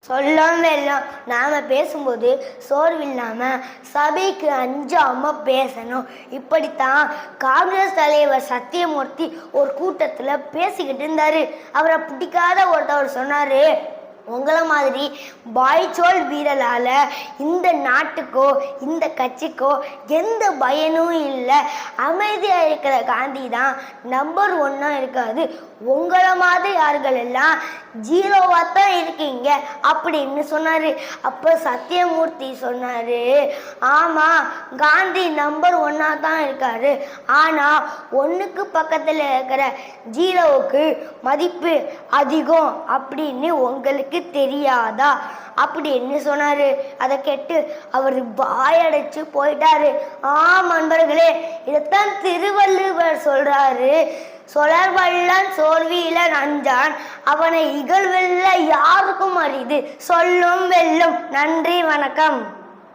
சொல்லும் வெல்லும். நாம பேசும்போது சோர்வில்லாம சபைக்கு அஞ்சாம பேசணும். இப்படித்தான் காங்கிரஸ் தலைவர் சத்தியமூர்த்தி ஒரு கூட்டத்துல பேசிக்கிட்டு இருந்தாரு. அவரை பிடிக்காத ஒருத்தவர் சொன்னாரு, உங்களை மாதிரி பாய்ச்சோல் வீரலால இந்த நாட்டுக்கோ இந்த கட்சிக்கோ எந்த பயனும் இல்லை. அமைதியா இருக்கிற காந்தி தான் நம்பர் 1 இருக்காது. உங்களை மாதிரி யார்கள் எல்லாம் 0வா தான் இருக்கீங்க அப்படின்னு சொன்னாரு. அப்ப சத்தியமூர்த்தி சொன்னாரு, ஆமா, காந்தி நம்பர் 1 தான் இருக்காரு. ஆனா 1க்கு பக்கத்துல இருக்கிற 0வுக்கு மதிப்பு அதிகம் அப்படின்னு உங்களுக்கு தெரியாதா அப்படின்னு சொன்னாரு. அதை கேட்டு அவர் வாயடைச்சு போயிட்டாரு. நண்பர்களே, இதைத்தான் திருவள்ளுவர் சொல்றாரு, சொலர்வல்லன் சோர்விலன் அஞ்சான், அவனை இகழ்வெல்ல யாருக்கும் அரிது, சொல்லும் வெல்லும். நன்றி, வணக்கம்.